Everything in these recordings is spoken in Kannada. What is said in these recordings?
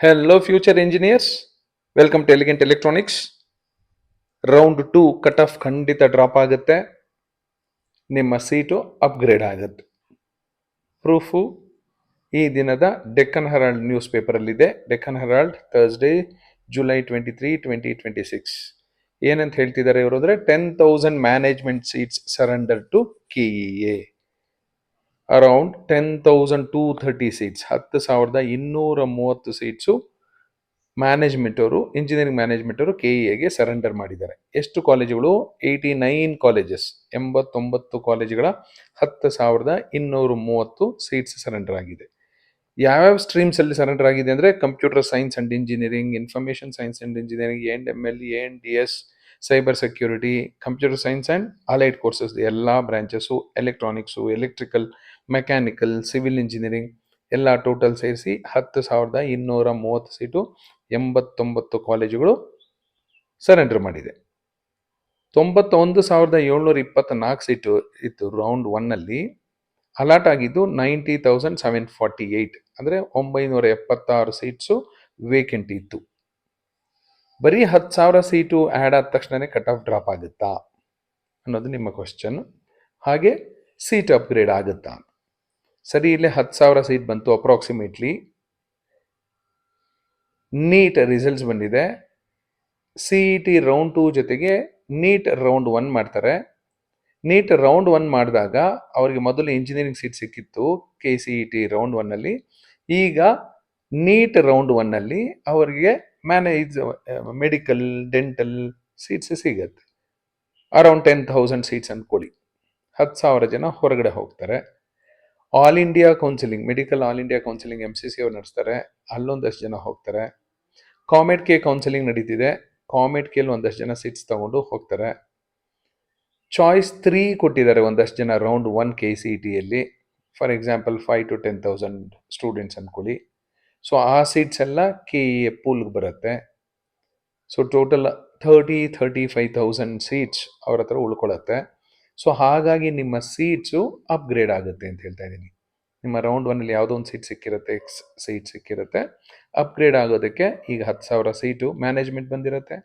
Hello, future engineers. Welcome to Elegant Electronics. Round 2 cut off ಖಂಡಿತ ಡ್ರಾಪ್ ಆಗುತ್ತೆ. ನಿಮ್ಮ ಸೀಟು ಅಪ್ಗ್ರೇಡ್ ಆಗುತ್ತೆ. ಪ್ರೂಫು ಈ ದಿನದ ಡೆಕ್ಕನ್ ಹೆರಾಲ್ಡ್ ನ್ಯೂಸ್ ಪೇಪರಲ್ಲಿದೆ. Deccan Herald Thursday July 23, 2026. ಏನಂತ ಹೇಳ್ತಿದ್ದಾರೆ ಇವರು ಅಂದರೆ 10,000 management seats surrender to KEA. Around 10,230 seats, 10,230 seats management ಅವರು, ಇಂಜಿನಿಯರಿಂಗ್ ಮ್ಯಾನೇಜ್ಮೆಂಟ್ ಅವರು KEAಗೆ ಸರೆಂಡರ್ ಮಾಡಿದ್ದಾರೆ. ಎಷ್ಟು ಕಾಲೇಜುಗಳು? 89 ಕಾಲೇಜಸ್, 89 ಕಾಲೇಜುಗಳ 10,230 ಸೀಟ್ಸ್ ಸರೆಂಡರ್ ಆಗಿದೆ. ಯಾವ್ಯಾವ ಸ್ಟ್ರೀಮ್ಸ್ ಅಲ್ಲಿ ಸರೆಂಡರ್ ಆಗಿದೆ ಅಂದರೆ computer science and engineering, information science and engineering, ANML, ANDS, cyber security, computer science and allied courses ಎಲ್ಲ branches, electronics, electrical, mechanical, civil engineering ಎಲ್ಲ ಟೋಟಲ್ ಸೇರಿಸಿ 10,230 ಸೀಟು 89 ಕಾಲೇಜುಗಳು ಸರೆಂಡರ್ ಮಾಡಿದೆ. 91,724 ಸೀಟು ಇತ್ತು ರೌಂಡ್ 1ನಲ್ಲಿ. ಅಲಾಟ್ ಆಗಿದ್ದು 90,748, ಅಂದರೆ 976 ಸೀಟ್ಸು ವೇಕೆಂಟ್ ಇತ್ತು. ಬರೀ 10,000 ಸೀಟು ಆ್ಯಡ್ ಆದ ತಕ್ಷಣವೇ ಕಟ್ ಆಫ್ ಡ್ರಾಪ್ ಆಗುತ್ತಾ ಅನ್ನೋದು ನಿಮ್ಮ ಕ್ವಶನ್. ಹಾಗೆ ಸೀಟ್ ಅಪ್ಗ್ರೇಡ್ ಆಗುತ್ತಾ? ಸರಿ, ಇಲ್ಲೇ 10,000 ಸೀಟ್ ಬಂತು ಅಪ್ರಾಕ್ಸಿಮೇಟ್ಲಿ. ನೀಟ್ ರಿಸಲ್ಟ್ಸ್ ಬಂದಿದೆ. CET ರೌಂಡ್ 2 ಜೊತೆಗೆ ನೀಟ್ ರೌಂಡ್ 1 ಮಾಡ್ತಾರೆ. ನೀಟ್ ರೌಂಡ್ 1 ಮಾಡಿದಾಗ ಅವರಿಗೆ ಮೊದಲು ಇಂಜಿನಿಯರಿಂಗ್ ಸೀಟ್ ಸಿಕ್ಕಿತ್ತು KCET ರೌಂಡ್ 1ನಲ್ಲಿ. ಈಗ ನೀಟ್ ರೌಂಡ್ 1ನಲ್ಲಿ ಅವರಿಗೆ ಮೆಡಿಕಲ್, ಡೆಂಟಲ್ ಸೀಟ್ಸ್ ಸಿಗತ್ತೆ. ಅರೌಂಡ್ 10,000 ಸೀಟ್ಸ್ ಅಂದ್ಕೊಳ್ಳಿ. 10,000 ಜನ ಹೊರಗಡೆ ಹೋಗ್ತಾರೆ. All India counselling, medical all India counselling MCC ಅವ್ರು ನಡೆಸ್ತಾರೆ, ಅಲ್ಲೊಂದಷ್ಟು ಜನ ಹೋಗ್ತಾರೆ. ಕಾಮೆಟ್ ಕೆ ಕೌನ್ಸಿಲಿಂಗ್ ನಡೀತಿದೆ, ಕಾಮೆಟ್ ಕೆಲ್ ಒಂದಷ್ಟು ಜನ ಸೀಟ್ಸ್ ತಗೊಂಡು ಹೋಗ್ತಾರೆ. ಚಾಯ್ಸ್ 3 ಕೊಟ್ಟಿದ್ದಾರೆ ಒಂದಷ್ಟು ಜನ ರೌಂಡ್ 1 KCETಯಲ್ಲಿ. ಫಾರ್ ಎಕ್ಸಾಂಪಲ್ 5 to 10,000 ಸ್ಟೂಡೆಂಟ್ಸ್ ಅಂದ್ಕೊಳ್ಳಿ. ಸೊ ಆ ಸೀಟ್ಸ್ ಎಲ್ಲ KEA ಪೂಲ್ಗೆ ಬರುತ್ತೆ. ಸೊ ಟೋಟಲ್ 35,000 ಸೀಟ್ಸ್ ಅವ್ರ ಹತ್ರ ಉಳ್ಕೊಳತ್ತೆ. ಸೊ ಹಾಗಾಗಿ ನಿಮ್ಮ ಸೀಟ್ಸು ಅಪ್ಗ್ರೇಡ್ ಆಗುತ್ತೆ ಅಂತ ಹೇಳ್ತಾ ಇದ್ದೀನಿ. ನಿಮ್ಮ ರೌಂಡ್ 1ನಲ್ಲಿ ಯಾವುದೋ ಒಂದು ಸೀಟ್ ಸಿಕ್ಕಿರುತ್ತೆ, ಸೀಟ್ ಸಿಕ್ಕಿರುತ್ತೆ. ಅಪ್ಗ್ರೇಡ್ ಆಗೋದಕ್ಕೆ ಈಗ 10,000 ಸೀಟು ಮ್ಯಾನೇಜ್ಮೆಂಟ್ ಬಂದಿರುತ್ತೆ.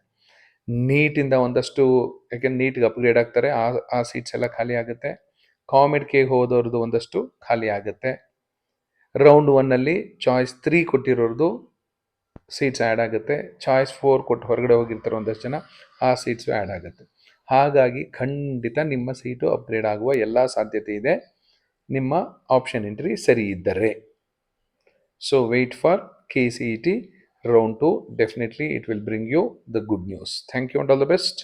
ನೀಟಿಂದ ಒಂದಷ್ಟು, ಯಾಕೆಂದ್ರೆ ನೀಟ್ಗೆ ಅಪ್ಗ್ರೇಡ್ ಆಗ್ತಾರೆ, ಆ ಸೀಟ್ಸ್ ಎಲ್ಲ ಖಾಲಿ ಆಗುತ್ತೆ. ಕಾಮೆಡ್ ಕೆ ಹೋದವ್ರದ್ದು ಒಂದಷ್ಟು ಖಾಲಿ ಆಗುತ್ತೆ. ರೌಂಡ್ 1ನಲ್ಲಿ ಚಾಯ್ಸ್ 3 ಕೊಟ್ಟಿರೋರ್ದು ಸೀಟ್ಸ್ ಆ್ಯಡ್ ಆಗುತ್ತೆ. ಚಾಯ್ಸ್ 4 ಕೊಟ್ಟು ಹೊರಗಡೆ ಹೋಗಿರ್ತಾರೆ ಒಂದಷ್ಟು ಜನ, ಆ ಸೀಟ್ಸು ಆ್ಯಡ್ ಆಗುತ್ತೆ. ಹಾಗಾಗಿ ಖಂಡಿತ ನಿಮ್ಮ ಸೀಟು ಅಪ್ಗ್ರೇಡ್ ಆಗುವ ಎಲ್ಲ ಸಾಧ್ಯತೆ ಇದೆ, ನಿಮ್ಮ ಆಪ್ಷನ್ ಎಂಟ್ರಿ ಸರಿ ಇದ್ದರೆ. So wait for KCET round 2. Definitely it will bring you the good news. Thank you and all the best.